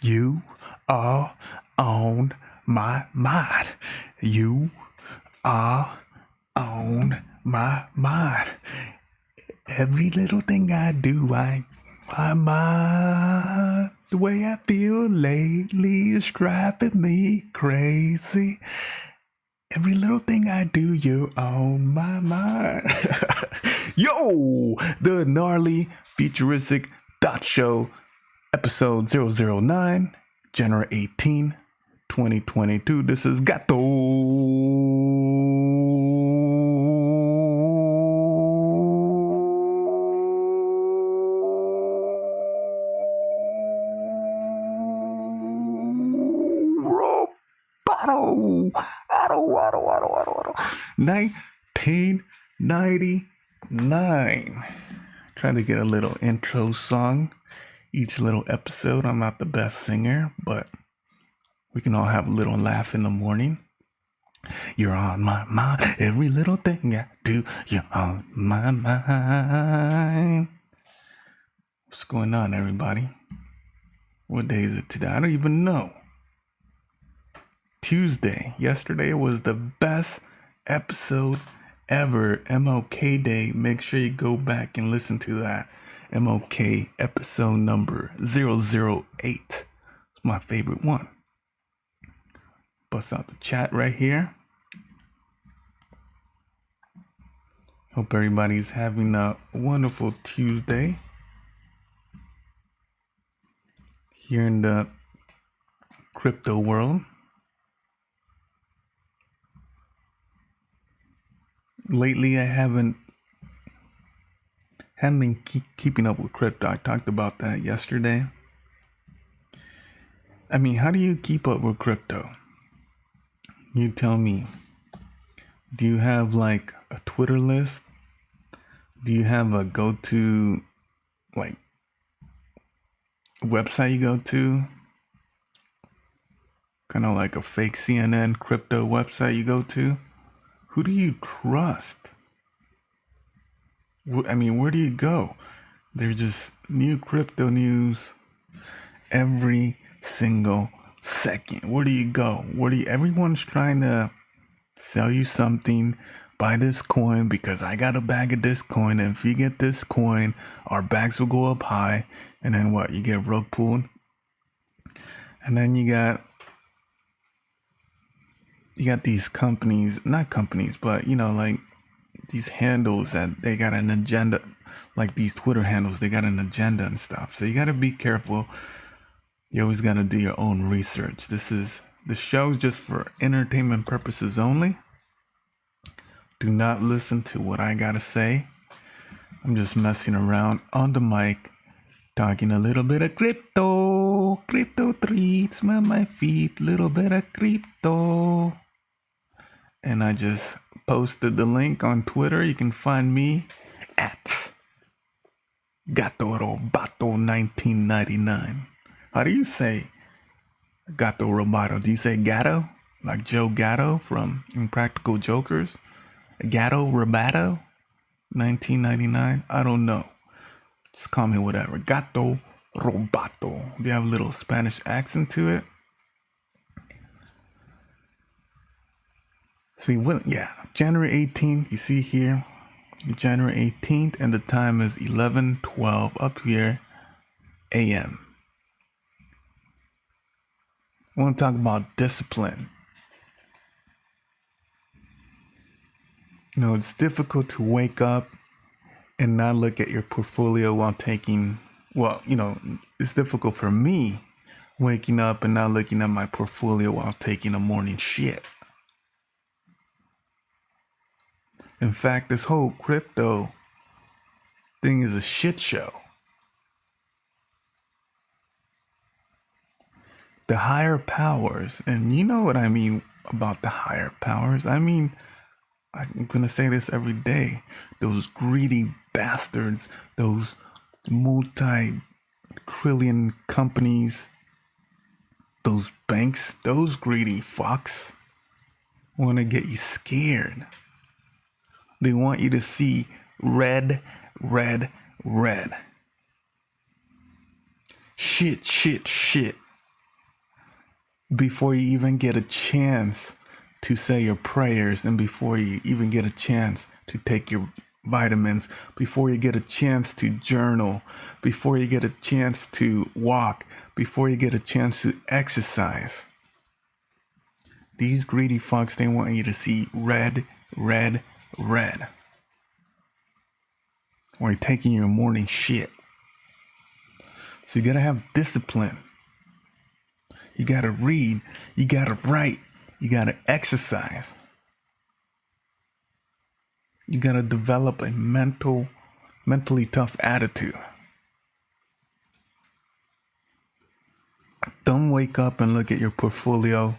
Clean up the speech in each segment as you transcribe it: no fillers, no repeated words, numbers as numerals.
You are on my mind. You are on my mind. Every little thing I do, my mind. The way I feel lately is driving me crazy. Every little thing I do, you're on my mind. Yo, the gnarly futuristic Thoughts Show, episode 009, January 18, 2022. This is Gato. Roboto. 1999. Trying to get a little intro song each little episode. I'm not the best singer, but we can all have a little laugh in the morning. You're on my mind. Every little thing I do, you're on my mind. What's going on, everybody? What day is it today? I don't even know. Tuesday. Yesterday was the best episode ever. MLK Day. Make sure you go back and listen to that. MLK episode number 008. It's my favorite one. Bust out the chat right here. Hope everybody's having a wonderful Tuesday. Here in the crypto world. Lately, I haven't been keeping up with crypto. I talked about that yesterday. I mean, how do you keep up with crypto? You tell me. Do you have like a Twitter list? Do you have a go-to like website you go to? Kind of like a fake CNN crypto website you go to? Who do you trust? I mean, where do you go? There's just new crypto news every single second. Where do you go? Everyone's trying to sell you something. Buy this coin because I got a bag of this coin. And if you get this coin, our bags will go up high. And then what? You get rug pulled. And then you got these companies, not companies, but like these handles that they got an agenda, like these Twitter handles, they got an agenda and stuff. So you got to be careful. You always got to do your own research. The show is just for entertainment purposes only. Do not listen to what I got to say. I'm just messing around on the mic, talking a little bit of crypto treats, smell my feet, little bit of crypto. And I just posted the link on Twitter. You can find me at Gato Roboto 1999. How do you say Gato Roboto? Do you say Gato? Like Joe Gato from Impractical Jokers? Gato Roboto 1999? I don't know. Just call me whatever. Gato Roboto. Do you have a little Spanish accent to it? So January 18th, you see here, January 18th, and the time is 11:12 up here, a.m. I want to talk about discipline. It's difficult to wake up and not look at your portfolio while it's difficult for me waking up and not looking at my portfolio while taking a morning shit. In fact, this whole crypto thing is a shit show. The higher powers, and you know what I mean about the higher powers. I mean, I'm going to say this every day. Those greedy bastards, those multi-trillion companies, those banks, those greedy fucks want to get you scared. They want you to see red, red, red. Shit. before you even get a chance to say your prayers, and before you even get a chance to take your vitamins, before you get a chance to journal, before you get a chance to walk, before you get a chance to exercise. These greedy fucks, they want you to see red, red, red. Or you're taking your morning shit. So you gotta have discipline. You gotta read. You gotta write. You gotta exercise. You gotta develop a mentally tough attitude. Don't wake up and look at your portfolio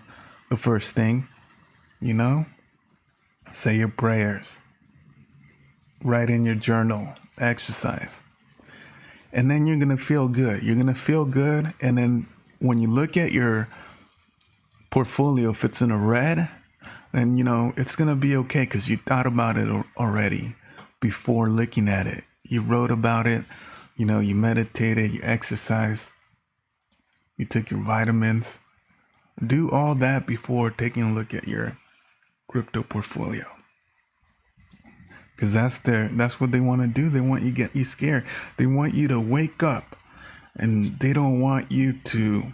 the first thing, you know? Say your prayers. Write in your journal. Exercise. And then you're going to feel good. You're going to feel good. And then when you look at your portfolio, if it's in a red, then, you know, it's going to be okay because you thought about it already before looking at it. You wrote about it. You know, you meditated, you exercised, you took your vitamins. Do all that before taking a look at your crypto portfolio. Because that's what they want to do. They want you to get you scared. They want you to wake up, and they don't want you to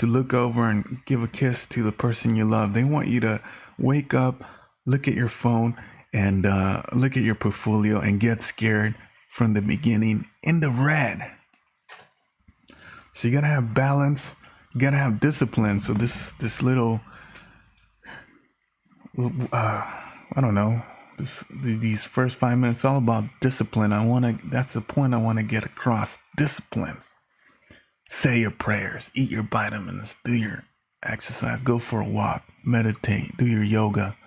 look over and give a kiss to the person you love. They want you to wake up, look at your phone, and look at your portfolio and get scared from the beginning in the red. So you gotta have balance. You gotta have discipline. So this little, I don't know. These first 5 minutes all about discipline. That's the point I want to get across. Discipline. Say your prayers, eat your vitamins, do your exercise, go for a walk, meditate, do your yoga.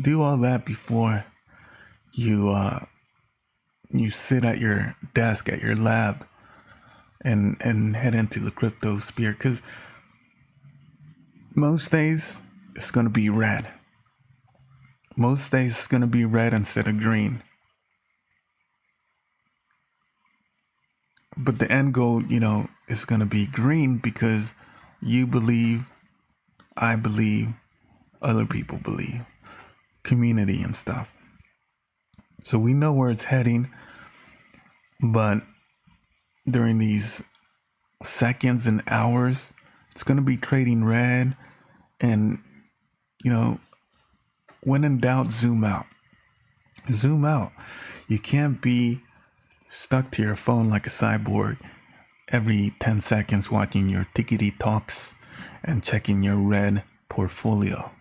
Do all that before you sit at your desk at your lab and head into the crypto sphere, because most days it's gonna be red. Most days it's going to be red instead of green. But the end goal, you know, is going to be green because you believe, I believe, other people believe, community and stuff. So we know where it's heading, but during these seconds and hours, it's going to be trading red. And, you know, when in doubt, zoom out. Zoom out. You can't be stuck to your phone like a cyborg every 10 seconds watching your tickety talks and checking your red portfolio.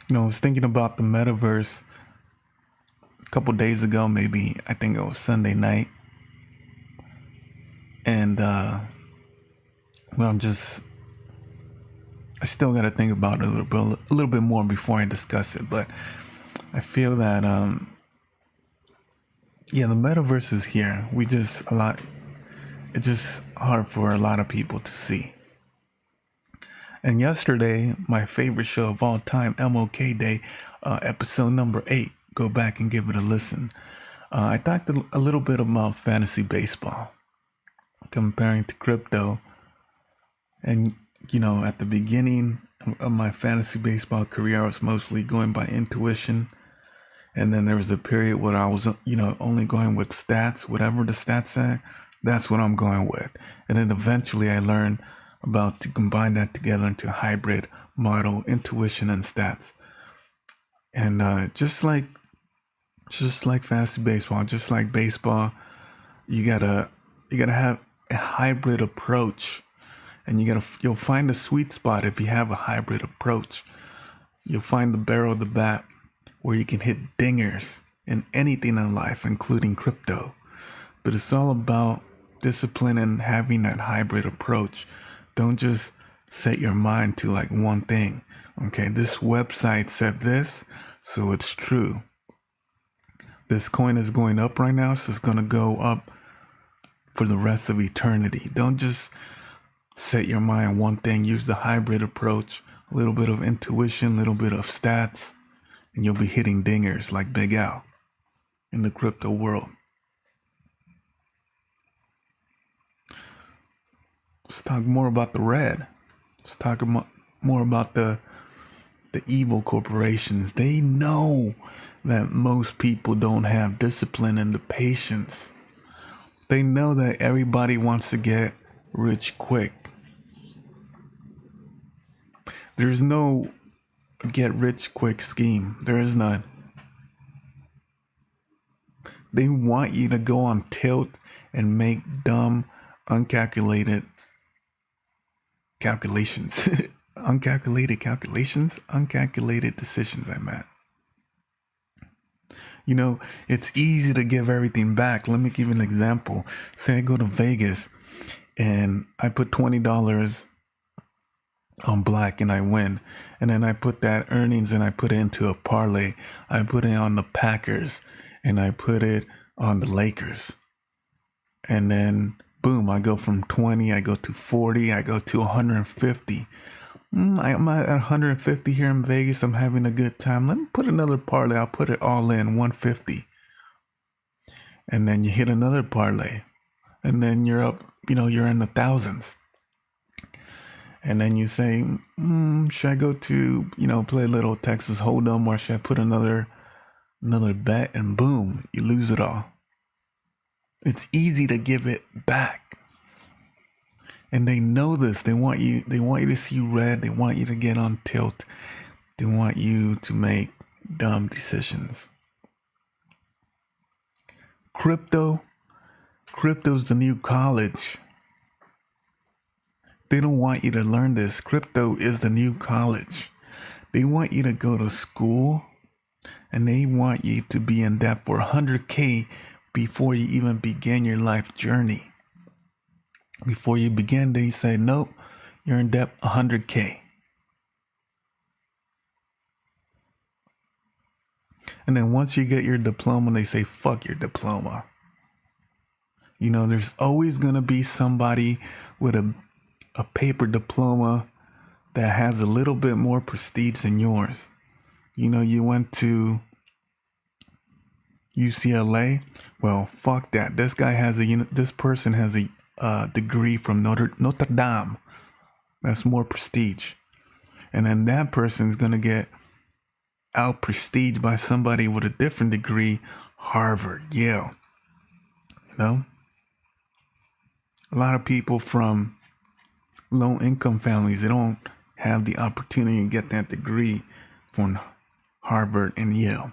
You know, I was thinking about the metaverse a couple days ago, maybe. I think it was Sunday night. And, I still got to think about it a little bit more before I discuss it. But I feel that, the metaverse is here. It's just hard for a lot of people to see. And yesterday, my favorite show of all time, MLK Day, episode number 8, go back and give it a listen. I talked a little bit about fantasy baseball, comparing to crypto. And, you know, at the beginning of my fantasy baseball career, I was mostly going by intuition. And then there was a period where I was, you know, only going with stats, whatever the stats said, that's what I'm going with. And then eventually I learned about to combine that together into a hybrid model, intuition and stats. And just like fantasy baseball, just like baseball, you gotta have a hybrid approach. And you'll find a sweet spot if you have a hybrid approach. You'll find the barrel of the bat where you can hit dingers in anything in life, including crypto. But it's all about discipline and having that hybrid approach. Don't just set your mind to like one thing. Okay, this website said this, so it's true. This coin is going up right now, so it's going to go up for the rest of eternity. Don't just set your mind on one thing. Use the hybrid approach, a little bit of intuition, a little bit of stats, and you'll be hitting dingers like Big Al in the crypto world. Let's talk more about the red. Let's talk more about the evil corporations. They know that most people don't have discipline and the patience. They know that everybody wants to get rich quick. There's no get rich quick scheme. There is none. They want you to go on tilt and make dumb, uncalculated calculations. Uncalculated decisions, I meant. You know, it's easy to give everything back. Let me give you an example. Say I go to Vegas and I put $20 on black and I win. And then I put that earnings and I put it into a parlay. I put it on the Packers and I put it on the Lakers. And then boom, I go from 20, I go to 40, I go to 150. I'm at 150 here in Vegas. I'm having a good time. Let me put another parlay. I'll put it all in 150. And then you hit another parlay. And then you're up, you're in the thousands. And then you say, should I go to, play a little Texas Hold'em, or should I put another bet? And boom, you lose it all. It's easy to give it back. And they know this. They want you to see red. They want you to get on tilt. They want you to make dumb decisions. Crypto's the new college. They don't want you to learn this. Crypto is the new college. They want you to go to school and they want you to be in debt for 100K before you even begin your life journey. Before you begin, they say, nope, you're in debt 100K. And then once you get your diploma, they say, fuck your diploma. There's always going to be somebody with a paper diploma that has a little bit more prestige than yours. You went to UCLA. Well, fuck that. This person has a degree from Notre Dame. That's more prestige. And then that person's going to get out prestige by somebody with a different degree, Harvard, Yale. A lot of people from low income families, they don't have the opportunity to get that degree from Harvard and Yale.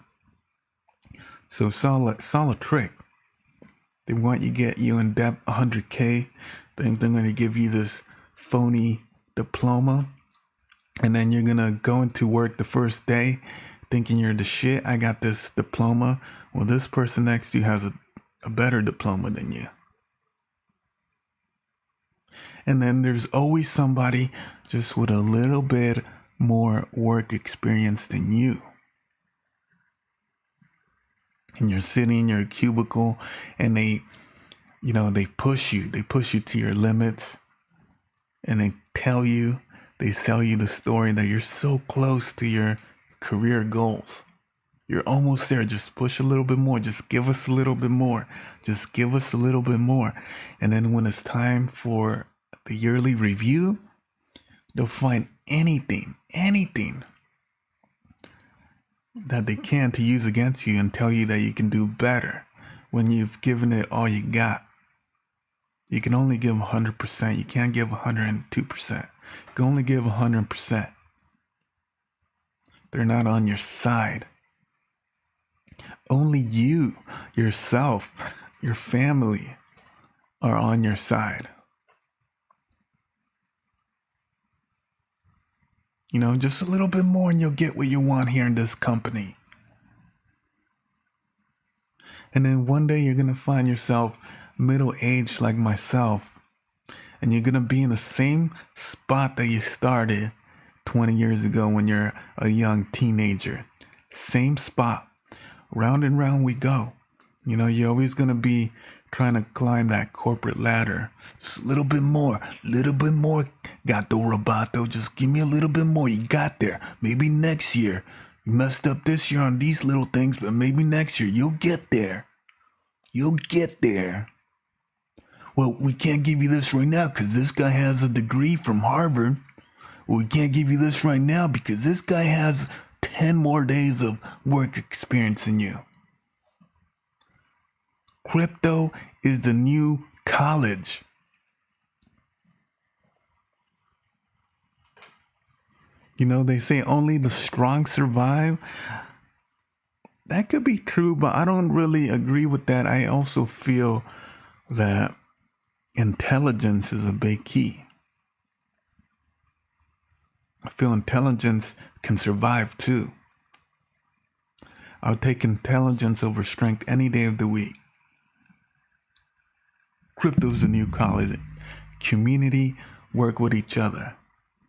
So solid trick. They want you to get you in debt 100K. Then they're going to give you this phony diploma. And then you're going to go into work the first day thinking you're the shit. I got this diploma. Well, this person next to you has a better diploma than you. And then there's always somebody just with a little bit more work experience than you. And you're sitting in your cubicle and they push you to your limits, and they sell you the story that you're so close to your career goals. You're almost there. Just push a little bit more. Just give us a little bit more. Just give us a little bit more. And then when it's time for the yearly review, they'll find anything that they can to use against you and tell you that you can do better when you've given it all you got. You can only give 100%. You can't give 102%. You can only give 100%. They're not on your side. Only you, yourself, your family are on your side. Just a little bit more and you'll get what you want here in this company. And then one day you're going to find yourself middle-aged like myself. And you're going to be in the same spot that you started 20 years ago when you're a young teenager. Same spot. Round and round we go. You're always going to be trying to climb that corporate ladder. Just a little bit more. Gato, Roboto, just give me a little bit more. You got there. Maybe next year. You messed up this year on these little things, but maybe next year you'll get there. You'll get there. Well, we can't give you this right now because this guy has a degree from Harvard. Well, we can't give you this right now because this guy has 10 more days of work experience than you. Crypto is the new college. You know, they say only the strong survive. That could be true, but I don't really agree with that. I also feel that intelligence is a big key. I feel intelligence can survive too. I'll take intelligence over strength any day of the week. Crypto's the new college. Community, work with each other.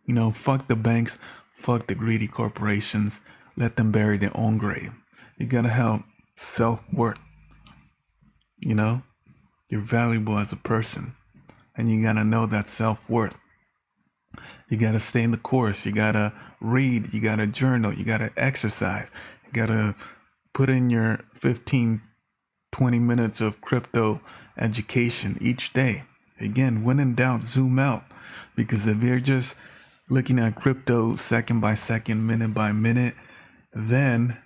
You know, fuck the banks, fuck the greedy corporations. Let them bury their own grave. You gotta have self-worth. You know, you're valuable as a person. And you gotta know that self-worth. You gotta stay in the course. You gotta read. You gotta journal. You gotta exercise. You gotta put in your 15, 20 minutes of crypto education each day. Again, when in doubt, zoom out. Because if you're just looking at crypto second by second, minute by minute, then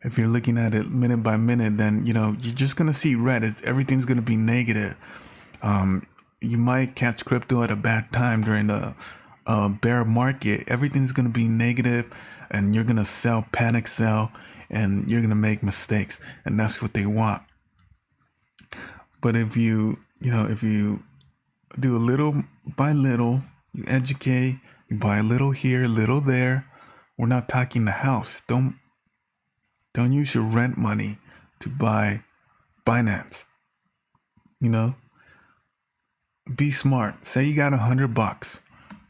if you're looking at it minute by minute, then, you know, you're just going to see red. Everything's going to be negative. You might catch crypto at a bad time during the bear market. Everything's going to be negative and you're going to sell, panic sell, and you're going to make mistakes. And that's what they want. But if you do a little by little, you educate, you buy a little here, a little there. We're not talking the house. Don't use your rent money to buy Binance. You know, be smart. Say you got $100,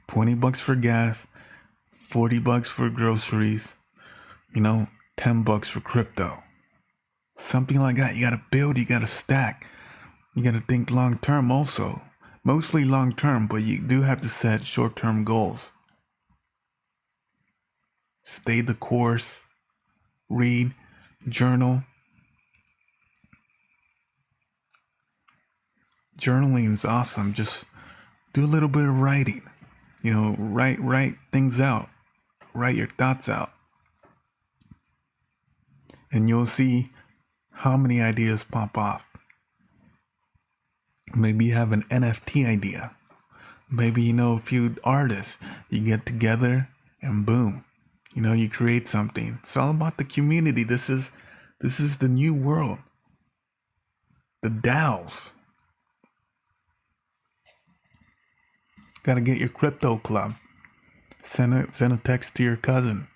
$20 for gas, $40 for groceries, you know, $10 for crypto. Something like that. You got to build, you got to stack. You got to think long term also. Mostly long term, but you do have to set short term goals. Stay the course. Read, journal. Journaling is awesome. Just do a little bit of writing. You know, write things out. Write your thoughts out. And you'll see how many ideas pop off. Maybe you have an NFT idea. Maybe you know a few artists. You get together and boom. You know, you create something. It's all about the community. This is the new world. The DAOs. Gotta get your crypto club. Send a text to your cousin.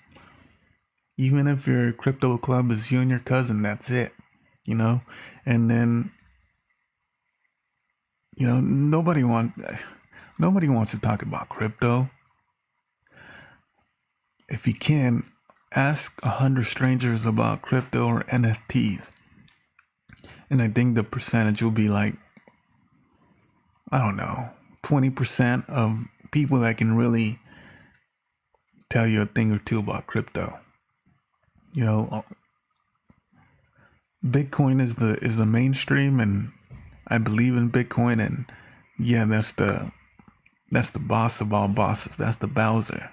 Even if your crypto club is you and your cousin, that's it. You know? And then, you know, nobody wants to talk about crypto. If you can, ask 100 strangers about crypto or NFTs. And I think the percentage will be like, I don't know, 20% of people that can really tell you a thing or two about crypto. You know, Bitcoin is the mainstream, and I believe in Bitcoin, and yeah, that's the boss of all bosses. That's the Bowser.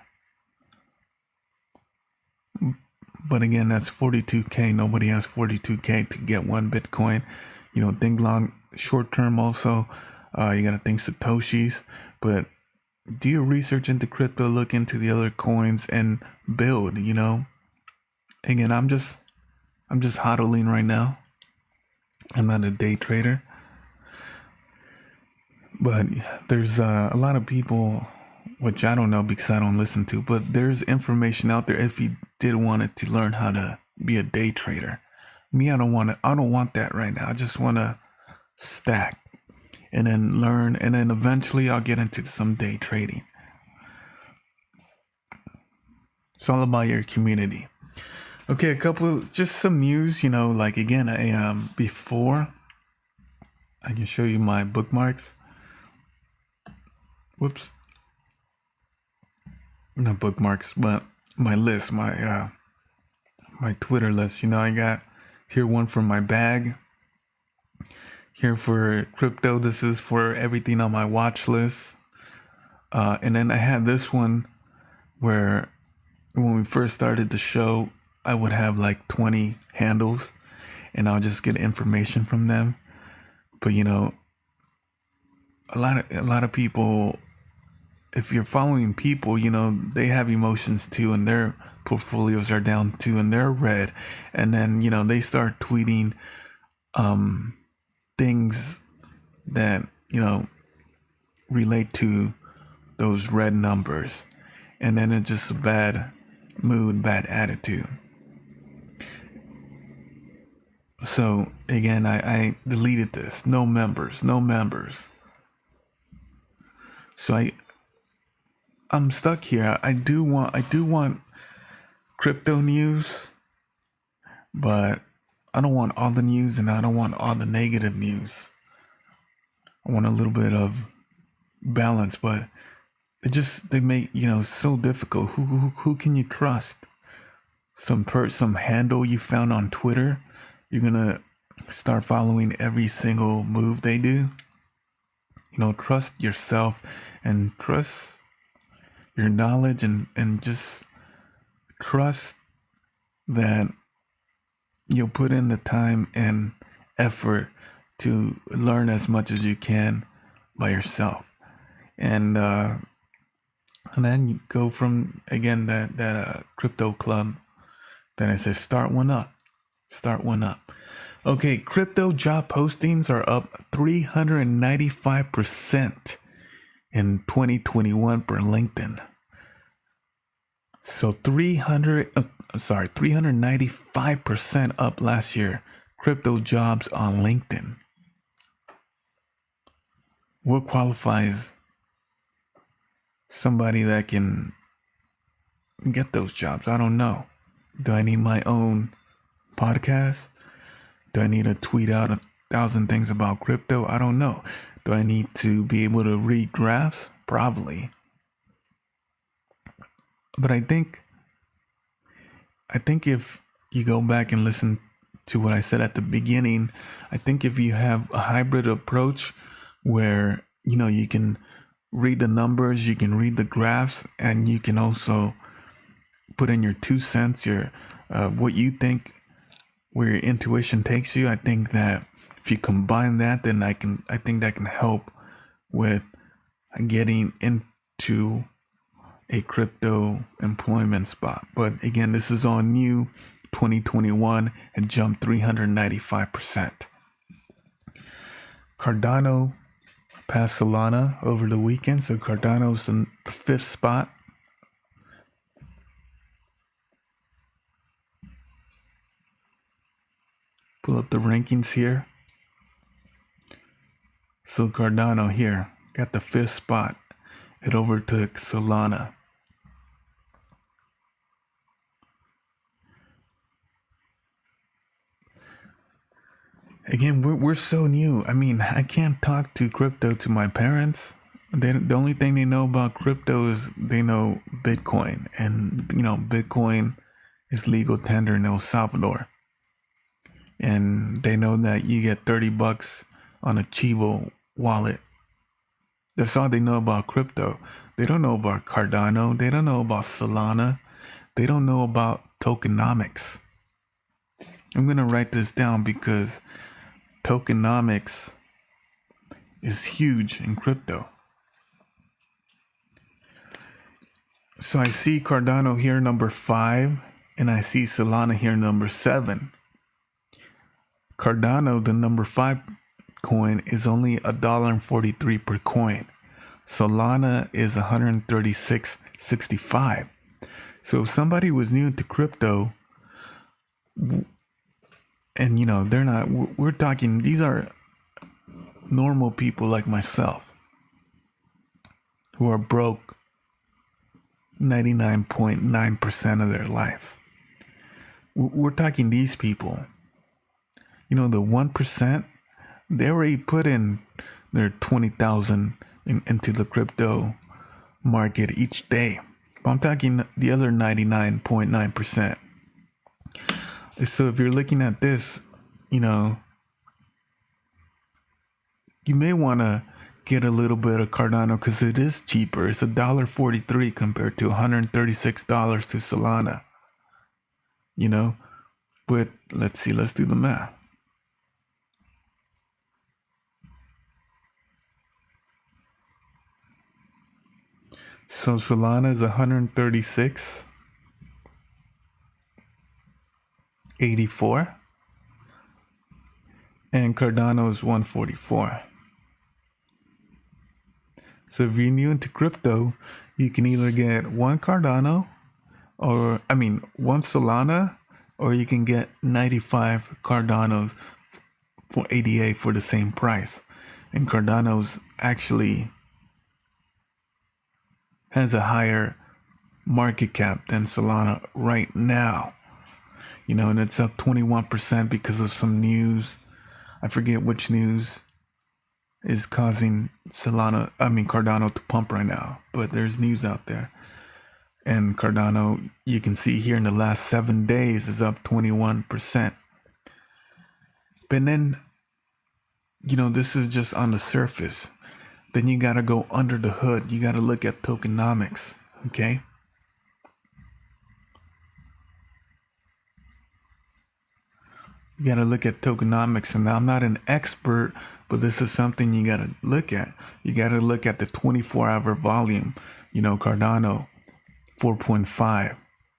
But again, that's 42K. Nobody has 42K to get one Bitcoin. You know, think long, short term also. You gotta think Satoshis. But do your research into crypto, look into the other coins and build, you know. Again, I'm just hodling right now. I'm not a day trader. But there's a lot of people, which I don't know because I don't listen to, but there's information out there if you did want it to learn how to be a day trader. Me, I don't want that right now. I just want to stack and then learn, and then eventually I'll get into some day trading. It's all about your community. Okay, just some news, you know, like again, before I can show you my bookmarks. Whoops. Not bookmarks, but my list, my Twitter list. You know, I got here one from my bag. here for crypto. This is for everything on my watch list. And then I had this one where when we first started the show, I would have like 20 handles and I'll just get information from them. But you know, a lot of people, if you're following people, you know, they have emotions too, and their portfolios are down too, and they're red. And then, you know, they start tweeting things that, you know, relate to those red numbers. And then it's just a bad mood, bad attitude. So again, I deleted this. No members. So I'm stuck here. I do want crypto news, but I don't want all the news and I don't want all the negative news. I want a little bit of balance, but they make, you know, so difficult. Who can you trust? Some handle you found on Twitter, you're gonna start following every single move they do. You know, trust yourself and trust your knowledge and just trust that you'll put in the time and effort to learn as much as you can by yourself. And then you go from, again, that crypto club. Then it says start one up. Okay, crypto job postings are up 395% in 2021 per LinkedIn. So 395% up last year. Crypto jobs on LinkedIn. What qualifies somebody that can get those jobs? I don't know. Do I need my own podcast? Do I need to tweet out 1,000 things about crypto? I don't know. Do I need to be able to read graphs? Probably. But I think if you go back and listen to what I said at the beginning, I think if you have a hybrid approach where, you know, you can read the numbers, you can read the graphs, and you can also put in your 2 cents, your what you think, where your intuition takes you. I think that if you combine that, then I think that can help with getting into a crypto employment spot. But again, this is on new 2021 and jumped 395%. Cardano passed Solana over the weekend, so Cardano's in the 5th spot. Pull up the rankings here. So Cardano here got the 5th spot. It overtook Solana. Again, we're so new. I mean, I can't talk to crypto to my parents. The only thing they know about crypto is they know Bitcoin. And, you know, Bitcoin is legal tender in El Salvador. And they know that you get $30 on a Chivo wallet. That's all they know about crypto. They don't know about Cardano. They don't know about Solana. They don't know about tokenomics. I'm going to write this down because tokenomics is huge in crypto. So I see Cardano here number 5, and I see Solana here number 7. Cardano, the number 5 coin, is only $1.43 per coin. Solana is $136.65. So if somebody was new to crypto, and, you know, they're not, we're talking, these are normal people like myself who are broke 99.9% of their life. We're talking these people. You know, the 1%, they already put in their 20,000 into the crypto market each day. But I'm talking the other 99.9%. So if you're looking at this, you know, you may want to get a little bit of Cardano because it is cheaper. It's $1.43 compared to $136 to Solana. You know, but let's see, let's do the math. So Solana is 136.84 and Cardano is 144. So if you're new into crypto, you can either get one Cardano one Solana, or you can get 95 Cardanos for ADA for the same price. And Cardano's actually has a higher market cap than Solana right now. And it's up 21% because of some news. I forget which news is causing Cardano to pump right now, but there's news out there. And Cardano, you can see here in the last 7 days is up 21%. But then, this is just on the surface. Then you got to go under the hood. You got to look at tokenomics, okay? You got to look at tokenomics. And I'm not an expert, but this is something you got to look at. You got to look at the 24-hour volume. Cardano, 4.5.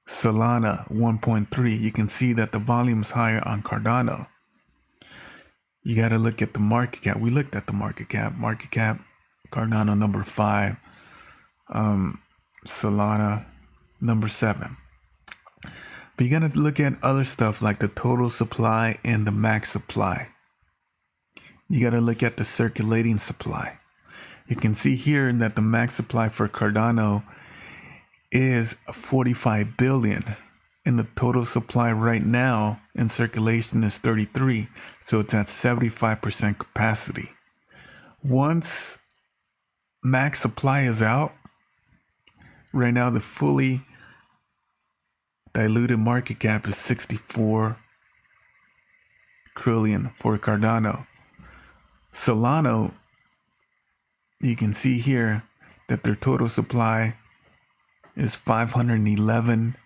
Solana, 1.3. You can see that the volume is higher on Cardano. You got to look at the market cap. We looked at the market cap. Market cap, Cardano, number 5. Solana, number 7. But you got to look at other stuff like the total supply and the max supply. You got to look at the circulating supply. You can see here that the max supply for Cardano is 45 billion. And the total supply right now in circulation is 33. So it's at 75% capacity. Once max supply is out, right now the fully diluted market cap is 64 trillion for Cardano. Solana, you can see here that their total supply is 511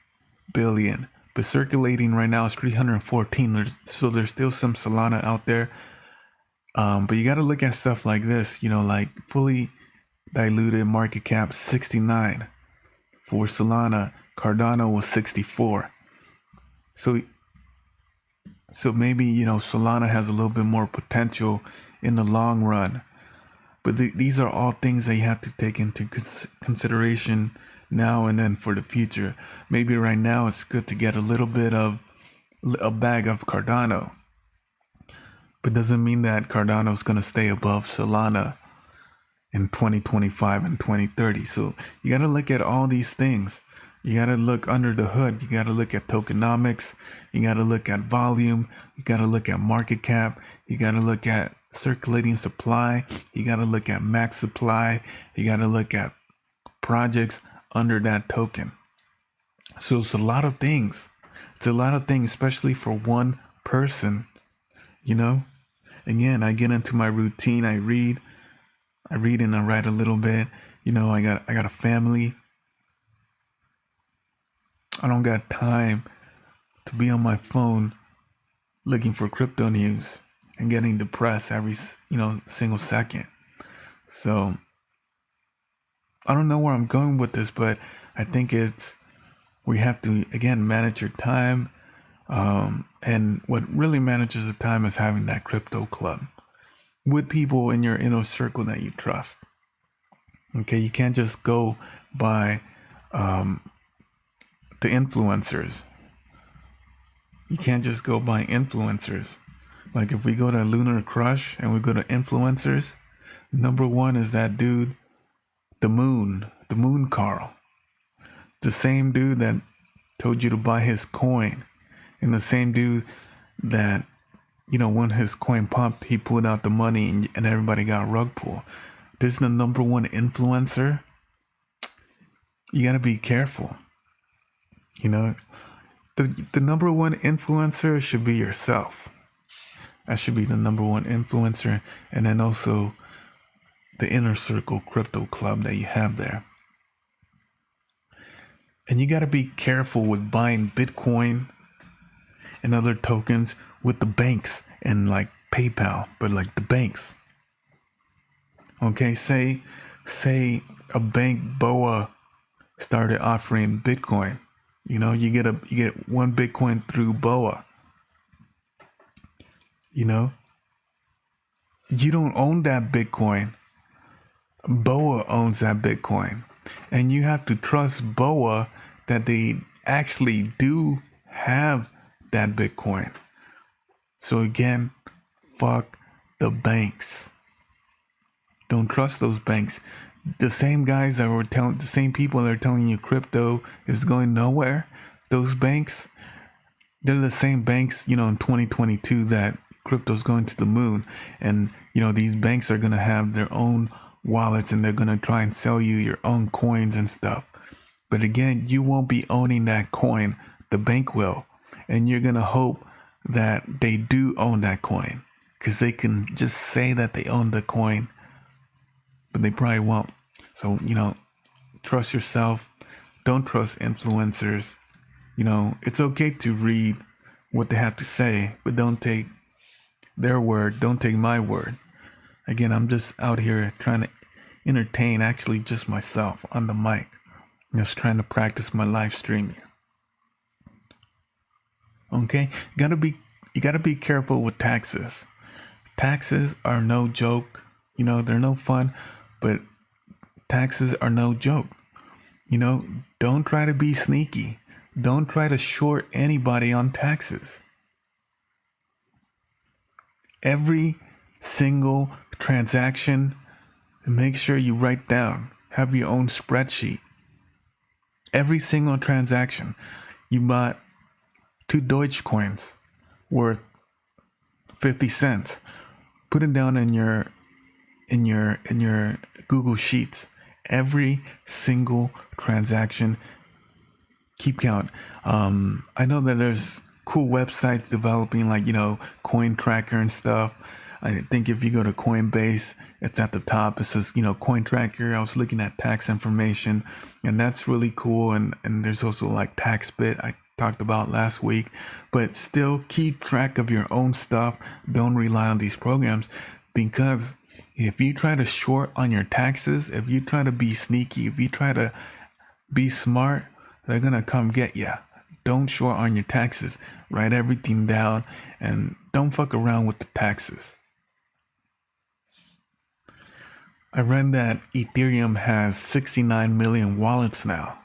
billion, but circulating right now is 314. So there's still some Solana out there. But you got to look at stuff like this, like fully diluted market cap 69 for Solana. Cardano was 64. So maybe, Solana has a little bit more potential in the long run. But these are all things that you have to take into consideration now and then for the future. Maybe right now it's good to get a little bit of a bag of Cardano. But doesn't mean that Cardano is going to stay above Solana in 2025 and 2030. So you got to look at all these things. You got to look under the hood. You got to look at tokenomics. You got to look at volume. You got to look at market cap. You got to look at circulating supply. You got to look at max supply. You got to look at projects under that token. So it's a lot of things. It's a lot of things, especially for one person, Again, I get into my routine. I read and I write a little bit. I got a family. I don't got time to be on my phone looking for crypto news and getting depressed every, single second. So I don't know where I'm going with this, but I think we have to, again, manage your time. And what really manages the time is having that crypto club with people in your inner circle that you trust. Okay, you can't just go by the influencers. You can't just go by influencers. Like if we go to Lunar Crush and we go to influencers, number one is that dude, the Moon Carl. The same dude that told you to buy his coin. And the same dude that, when his coin pumped, he pulled out the money and everybody got rug pull. This is the number one influencer. You got to be careful. The number one influencer should be yourself. That should be the number one influencer. And then also the inner circle crypto club that you have there. And you got to be careful with buying Bitcoin and other tokens with the banks and like PayPal, but like the banks. Okay, say a bank BOA started offering Bitcoin. You know, you get one Bitcoin through BOA. You know, you don't own that Bitcoin. BOA owns that Bitcoin. And you have to trust BOA that they actually do have that Bitcoin. So again, fuck the banks. Don't trust those banks. The same guys that were telling, the same people that are telling you crypto is going nowhere, those banks, they're the same banks, you know, in 2022 that crypto's going to the moon. And, you know, these banks are going to have their own wallets and they're going to try and sell you your own coins and stuff. But again, you won't be owning that coin. The bank will. And you're going to hope that they do own that coin because they can just say that they own the coin, but they probably won't. So, you know, trust yourself. Don't trust influencers. You know, it's okay to read what they have to say, but don't take their word. Don't take my word. Again, I'm just out here trying to entertain actually just myself on the mic. Just trying to practice my live streaming. Okay? You gotta be careful with taxes. Taxes are no joke. You know, they're no fun, but taxes are no joke. You know, don't try to be sneaky. Don't try to short anybody on taxes. Every single transaction, make sure you write down. Have your own spreadsheet. Every single transaction. You bought 2 Deutsche coins worth 50 cents. Put it down in your Google Sheets. Every single transaction. Keep count. I know that there's cool websites developing like, you know, coin tracker and stuff. I think if you go to Coinbase, it's at the top. It says, you know, coin tracker. I was looking at tax information and that's really cool. And there's also like TaxBit I talked about last week, but still keep track of your own stuff. Don't rely on these programs because if you try to short on your taxes, if you try to be sneaky, if you try to be smart, they're going to come get you. Don't short on your taxes. Write everything down and don't fuck around with the taxes. I read that Ethereum has 69 million wallets now.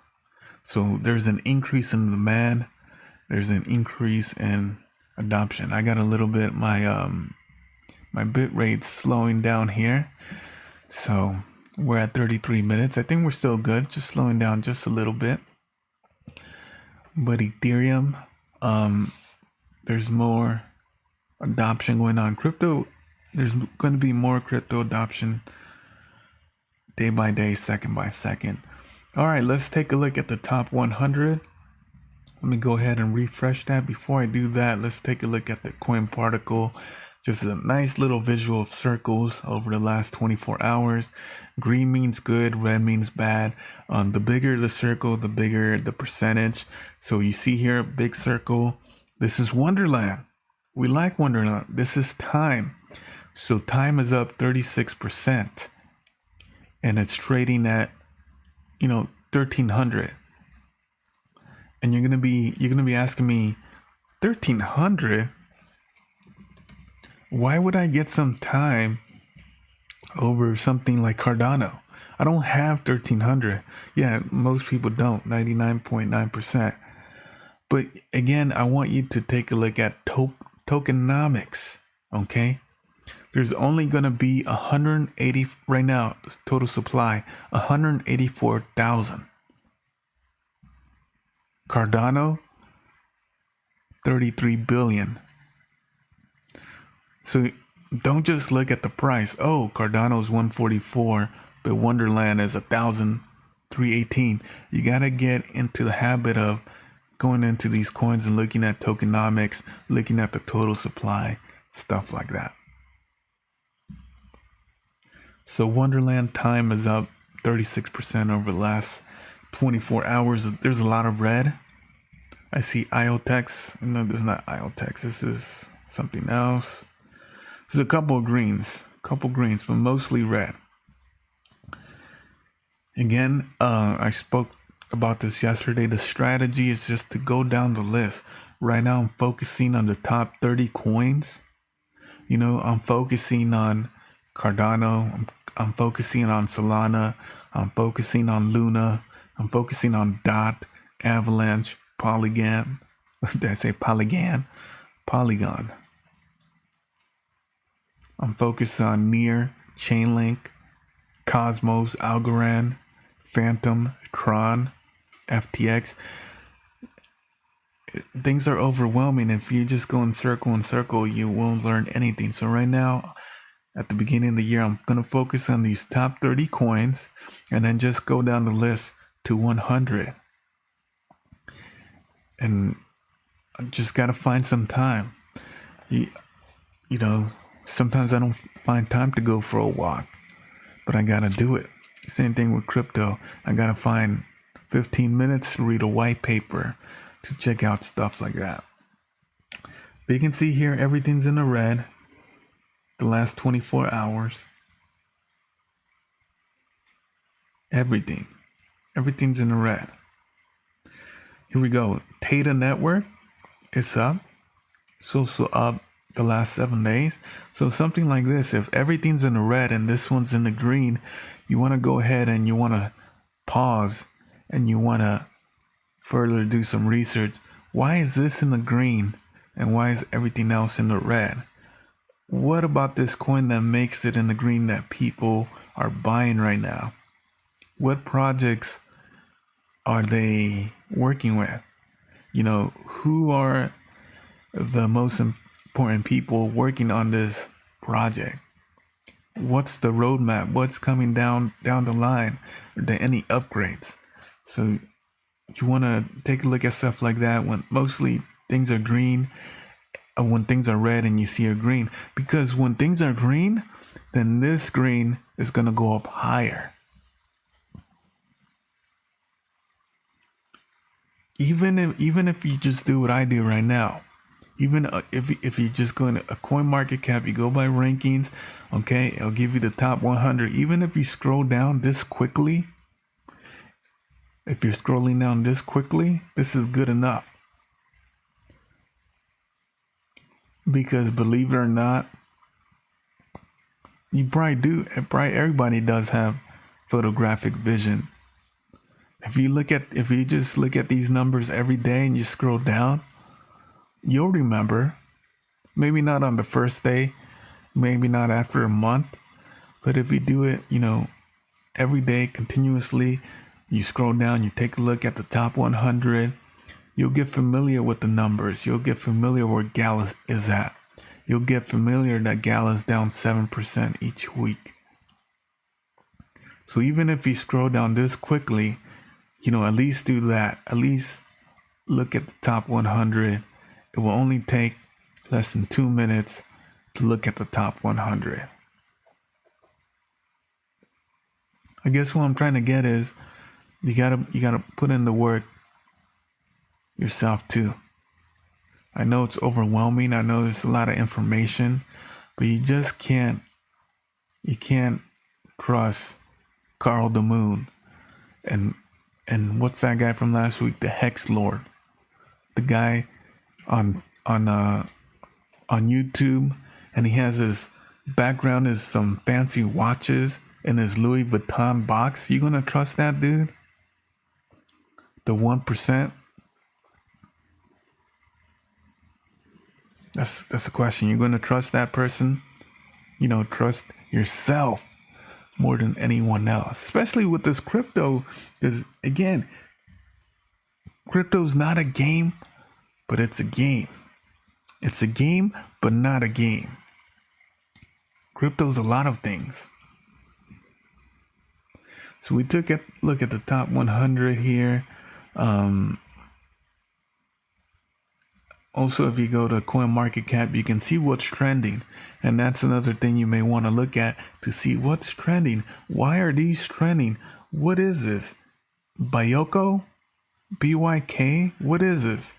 So there's an increase in demand. There's an increase in adoption. I got a little bit, my bit rate's slowing down here. So we're at 33 minutes. I think we're still good. Just slowing down just a little bit. But Ethereum, there's more adoption going on. Crypto, there's going to be more crypto adoption day by day, second by second. All right, let's take a look at the top 100. Let me go ahead and refresh that. Before I do that, let's take a look at the coin particle. Just a nice little visual of circles over the last 24 hours. Green means good, red means bad. The bigger the circle, the bigger the percentage. So you see here, big circle. This is Wonderland. We like Wonderland. This is time. So time is up 36%. And it's trading at, you know, 1,300. And you're gonna be asking me, 1,300? Why would I get some time over something like Cardano? I don't have 1,300. Yeah, most people don't, 99.9%. But again, I want you to take a look at tokenomics, okay? There's only going to be 180 right now, total supply, 184,000. Cardano, 33 billion. So don't just look at the price. Oh, Cardano's 144, but Wonderland is 1,318. You got to get into the habit of going into these coins and looking at tokenomics, looking at the total supply. stuff like that. So Wonderland time is up 36% over the last 24 hours. There's a lot of red. I see IOTEX. No, this is not IOTEX. This is something else. There's a couple of greens, but mostly red. Again, I spoke about this yesterday. The strategy is just to go down the list. Right now, I'm focusing on the top 30 coins. You know, I'm focusing on Cardano. I'm focusing on Solana. I'm focusing on Luna. I'm focusing on DOT, Avalanche, Polygon. Did I say Polygon? Polygon. I'm focused on Near, Chainlink, Cosmos, Algorand, Phantom, Tron, FTX. Things are overwhelming. If you just go in circle, you won't learn anything. So right now, at the beginning of the year, I'm going to focus on these top 30 coins and then just go down the list to 100. And I just got to find some time. You know, sometimes I don't find time to go for a walk, but I got to do it. Same thing with crypto. I got to find 15 minutes to read a white paper, to check out stuff like that. But you can see here, everything's in the red. The last 24 hours. Everything's in the red. Here we go. Theta Network is up. So up the last 7 days. So something like this, if everything's in the red and this one's in the green, you want to go ahead and you want to pause and you want to further do some research. Why is this in the green and why is everything else in the red? What about this coin that makes it in the green that people are buying right now? What projects are they working with? You know, who are the most important people working on this project? What's the roadmap? What's coming down the line? Are there any upgrades? So you want to take a look at stuff like that when mostly things are green, or when things are red and you see a green. Because when things are green, then this green is going to go up higher. Even if you just do what I do right now, even if you just go into a coin market cap, you go by rankings, okay, it'll give you the top 100. Even if you scroll down this quickly, if you're scrolling down this quickly, this is good enough. Because believe it or not, everybody does have photographic vision. If you just look at these numbers every day and you scroll down, you'll remember. Maybe not on the first day, maybe not after a month, but if you do it, you know, every day continuously, you scroll down, you take a look at the top 100, you'll get familiar with the numbers. You'll get familiar where Gala is at. You'll get familiar that Gala's down 7% each week. So even if you scroll down this quickly, you know, at least do that. At least look at the top 100. It will only take less than 2 minutes to look at the top 100. I guess what I'm trying to get is you gotta put in the work yourself too. I know it's overwhelming. I know there's a lot of information, but you can't trust Carl the Moon and what's that guy from last week? The Hex Lord. The guy on YouTube, and he has his background is some fancy watches in his Louis Vuitton box. You gonna trust that dude? The 1%? That's a question. You're gonna trust that person? You know, trust yourself more than anyone else, especially with this crypto, because again, crypto's not a game, but it's a game. It's a game, but not a game. Crypto's a lot of things. So we took a look at the top 100 here. Also, if you go to CoinMarketCap, you can see what's trending. And that's another thing you may want to look at to see what's trending. Why are these trending? What is this? Byoko? BYK? What is this?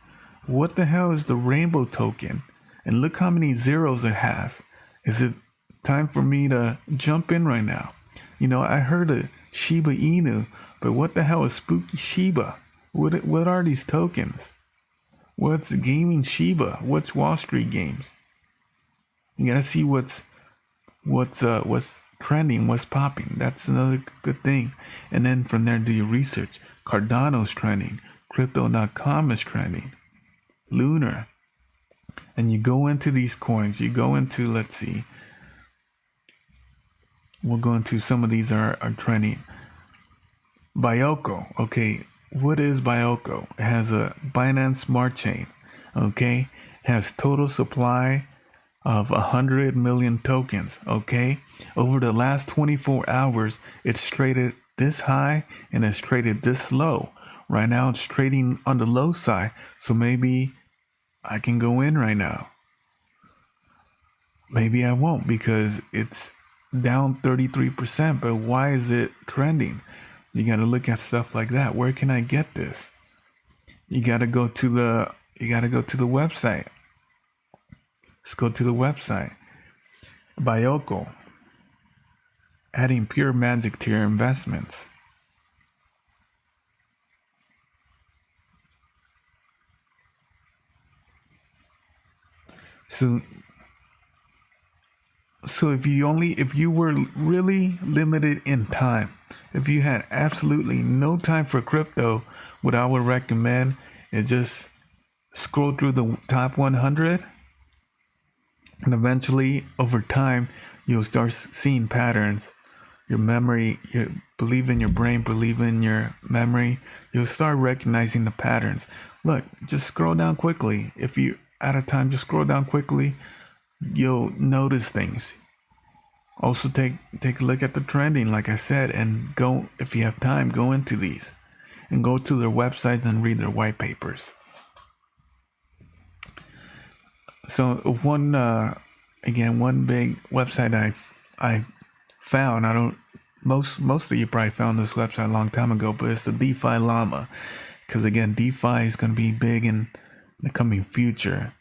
What the hell is the rainbow token? And look how many zeros it has. Is it time for me to jump in right now? You know, I heard of Shiba Inu, but what the hell is Spooky Shiba? What are these tokens? What's gaming Shiba? What's Wall Street games? You gotta see what's trending, what's popping. That's another good thing. And then from there, do your research. Cardano's trending. Crypto.com is trending. Lunar. And you go into these coins. You go into, let's see. We'll go into some of these are trending. Byoko. Okay. What is Byoko? It has a Binance Smart Chain. Okay. It has total supply of 100 million tokens. Okay. Over the last 24 hours, it's traded this high and it's traded this low. Right now, it's trading on the low side. So maybe I can go in right now. Maybe I won't because it's down 33%. But why is it trending? You got to look at stuff like that. Where can I get this? You got to go to the website. Let's go to the website. Byoko. Adding pure magic to your investments. So if you were really limited in time, if you had absolutely no time for crypto, what I would recommend is just scroll through the top 100, and eventually over time you'll start seeing patterns. Your memory, you believe in your brain, believe in your memory, you'll start recognizing the patterns. Look, just scroll down quickly. If you're out of time, just scroll down quickly. You'll notice things. Also take a look at the trending, like I said, and go, if you have time, go into these and go to their websites and read their white papers. So one big website I found, most of you probably found this website a long time ago, but it's the DeFi Llama, because again, DeFi is going to be big in the coming future.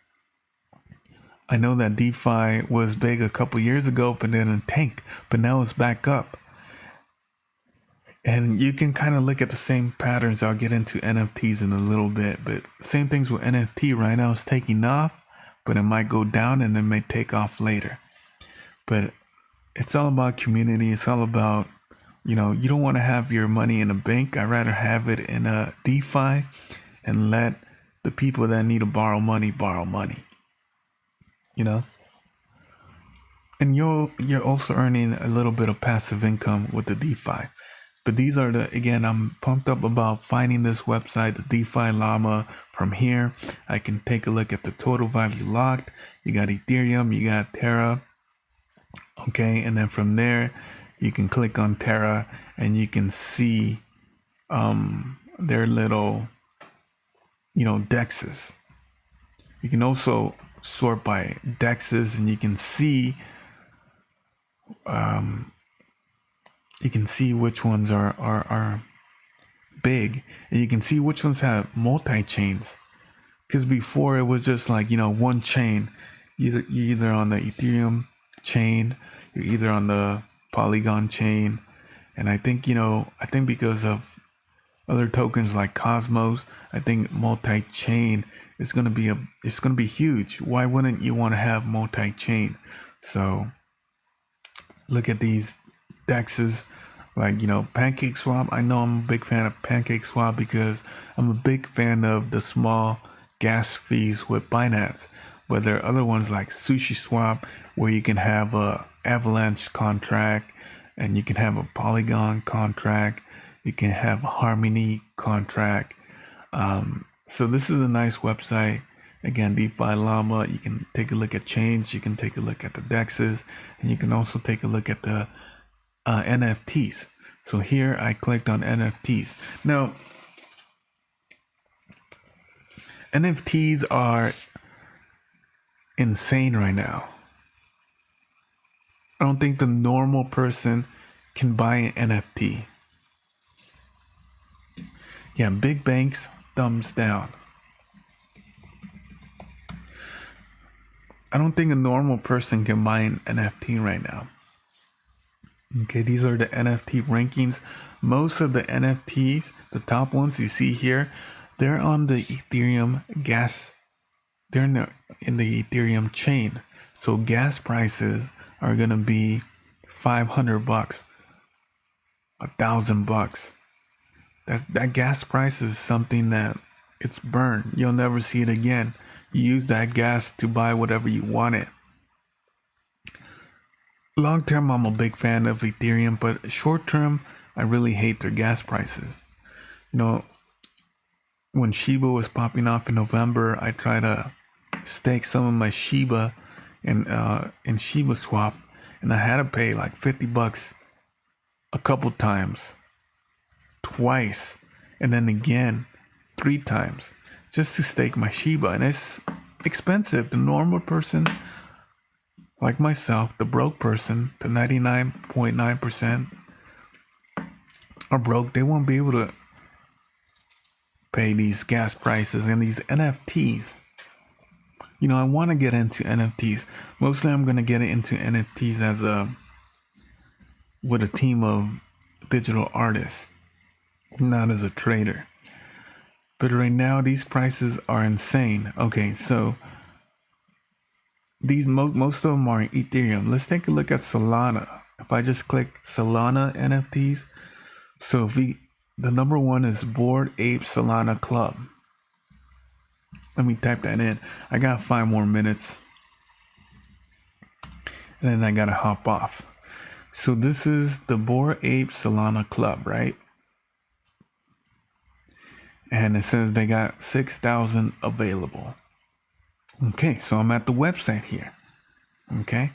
I know that DeFi was big a couple years ago, but then it tanked, but now it's back up. And you can kind of look at the same patterns. I'll get into NFTs in a little bit, but same things with NFT. Right now it's taking off, but it might go down and it may take off later. But it's all about community. It's all about, you don't want to have your money in a bank. I'd rather have it in a DeFi and let the people that need to borrow money. And you're also earning a little bit of passive income with the DeFi. But these are I'm pumped up about finding this website, the DeFi Llama. From here, I can take a look at the total value locked. You got Ethereum, you got Terra. Okay, and then from there, you can click on Terra and you can see their little, dexes. You can also sort by dexes, and you can see which ones are big, and you can see which ones have multi-chains, because before it was just like one chain. You're either on the Ethereum chain, you're either on the Polygon chain, and I think because of other tokens like Cosmos, I think multi-chain is gonna be huge. Why wouldn't you want to have multi-chain? So look at these dexes, like PancakeSwap. I know I'm a big fan of PancakeSwap because I'm a big fan of the small gas fees with Binance. But there are other ones like SushiSwap, where you can have a Avalanche contract, and you can have a Polygon contract, you can have a Harmony contract. So this is a nice website. Again, DeFi Llama. You can take a look at chains, you can take a look at the dexes, and you can also take a look at the NFTs. So here I clicked on NFTs. Now, NFTs are insane right now. I don't think the normal person can buy an NFT. Yeah, big banks, thumbs down. I don't think a normal person can buy an NFT right now. Okay, these are the NFT rankings. Most of the NFTs, the top ones you see here, they're on the Ethereum gas. They're in the Ethereum chain. So gas prices are gonna be $500, $1,000. That gas price is something that it's burned. You'll never see it again. You use that gas to buy whatever you wanted. Long term, I'm a big fan of Ethereum, but short term, I really hate their gas prices. You know, when Shiba was popping off in November, I tried to stake some of my Shiba in Shiba Swap, and I had to pay like $50 a couple times, twice, and then again 3 times just to stake my Shiba, and it's expensive. The normal person like myself, the broke person, the 99.9% are broke. They won't be able to pay these gas prices and these NFTs. You know, I want to get into NFTs. Mostly I'm going to get into NFTs with a team of digital artists, not as a trader. But right now, these prices are insane. Okay, so these most of them are in Ethereum. Let's take a look at Solana. If I just click Solana NFTs, so the number one is Bored Ape Solana Club. Let me type that in. I got 5 more minutes, and then I gotta hop off. So this is the Bored Ape Solana Club, right? And it says they got 6,000 available. Okay, so I'm at the website here. Okay,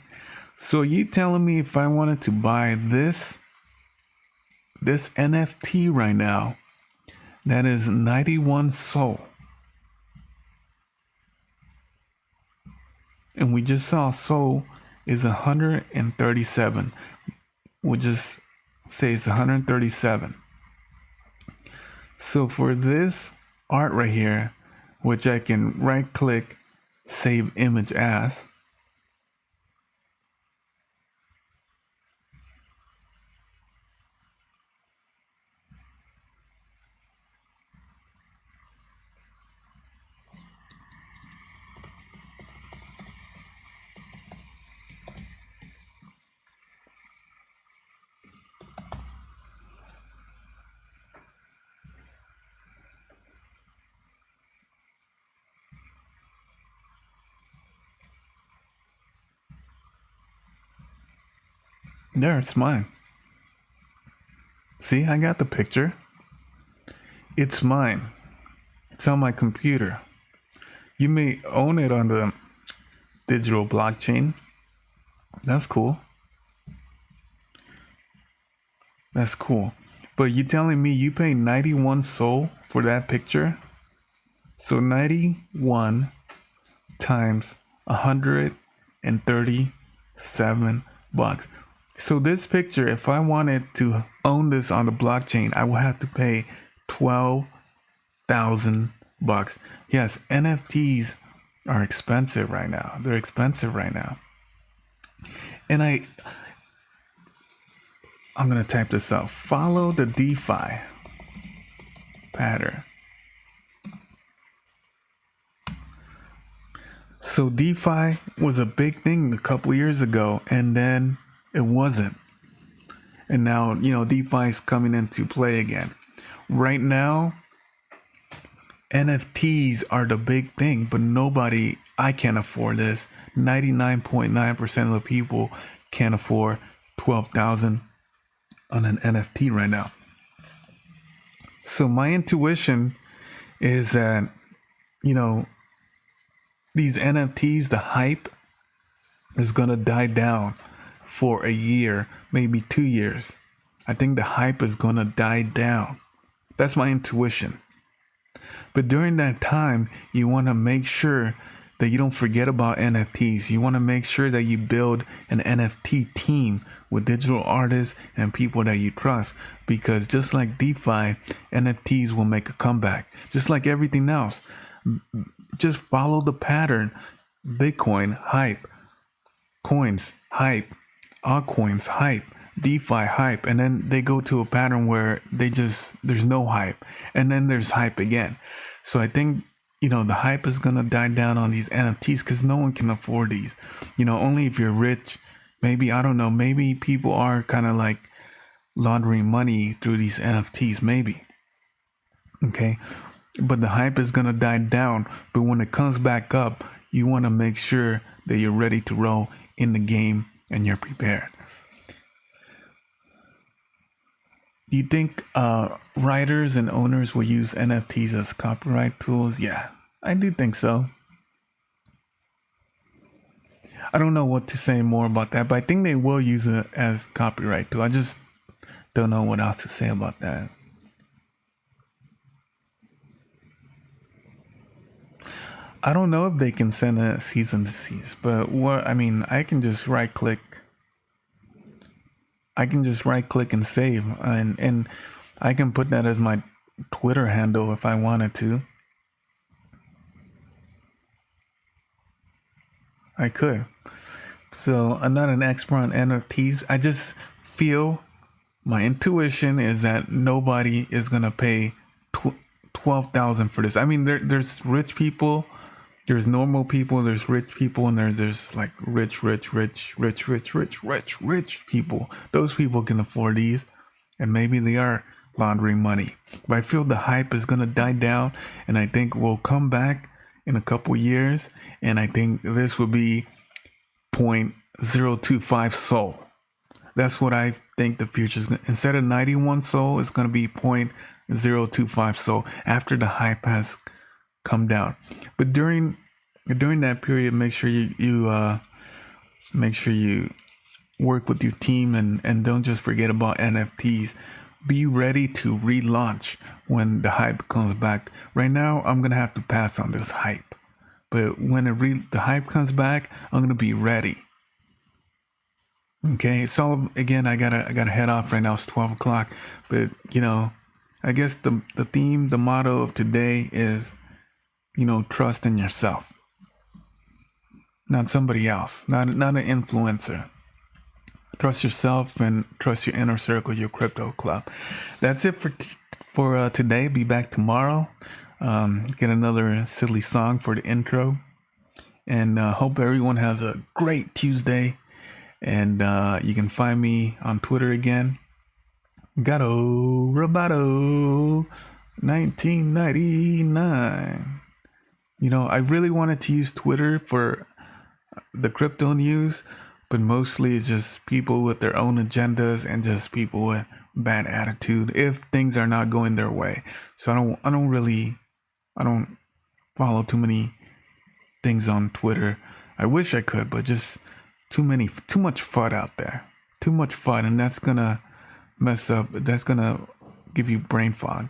so you telling me if I wanted to buy this NFT right now, that is 91 Sol. And we just saw Sol is 137. We'll just say it's 137. So for this art right here, which I can right click, save image as, there, it's mine. See, I got the picture. It's mine. It's on my computer. You may own it on the digital blockchain. That's cool. That's cool. But you telling me you pay 91 Sol for that picture? So 91 times $137. So this picture, if I wanted to own this on the blockchain, I would have to pay $12,000. Yes, NFTs are expensive right now. They're expensive right now. And I'm gonna type this out. Follow the DeFi pattern. So DeFi was a big thing a couple years ago, and then it wasn't. And now, DeFi is coming into play again. Right now, NFTs are the big thing, but I can't afford this. 99.9% of the people can't afford $12,000 on an NFT right now. So my intuition is that, these NFTs, the hype is going to die down for a year, maybe 2 years. I think the hype is going to die down. That's my intuition. But during that time, you want to make sure that you don't forget about NFTs. You want to make sure that you build an NFT team with digital artists and people that you trust, because just like DeFi, NFTs will make a comeback. Just like everything else, just follow the pattern. Bitcoin hype, coins hype, altcoins hype, DeFi hype, and then they go to a pattern where there's no hype, and then there's hype again. So I think, the hype is gonna die down on these NFTs because no one can afford these. Only if you're rich. Maybe, I don't know, maybe people are kind of like laundering money through these NFTs, maybe. Okay, but the hype is gonna die down. But when it comes back up, you want to make sure that you're ready to roll in the game and you're prepared. Do you think writers and owners will use NFTs as copyright tools? Yeah, I do think so. I don't know what to say more about that, but I think they will use it as copyright tool. I just don't know what else to say about that. I don't know if they can send a cease and desist, but I can just right click. And save, and I can put that as my Twitter handle if I wanted to. I could. So I'm not an expert on NFTs. I just feel my intuition is that nobody is gonna pay $12,000 for this. I mean, there's rich people, there's normal people, there's rich people, and there's like rich people. Those people can afford these, and maybe they are laundering money. But I feel the hype is gonna die down, and I think we'll come back in a couple years, and I think this will be 0.025 SOL. That's what I think the future is. Instead of 91 SOL, it's gonna be 0.025 SOL after the hype has come down. But during that period, make sure you work with your team, and don't just forget about NFTs. Be ready to relaunch when the hype comes back. Right now, I'm gonna have to pass on this hype, but when the hype comes back, I'm gonna be ready. Okay, so again, I gotta head off right now. It's 12 o'clock, but I guess the theme, the motto of today is, trust in yourself, not somebody else, not an influencer. Trust yourself and trust your inner circle, your crypto club. That's it for today. Be back tomorrow. Get another silly song for the intro, and hope everyone has a great Tuesday. And you can find me on Twitter again, Gato Roboto 1999. I really wanted to use Twitter for the crypto news, but mostly it's just people with their own agendas and just people with bad attitude if things are not going their way. So I don't follow too many things on Twitter. I wish I could, but just too much FUD out there. Too much FUD, and that's gonna give you brain fog.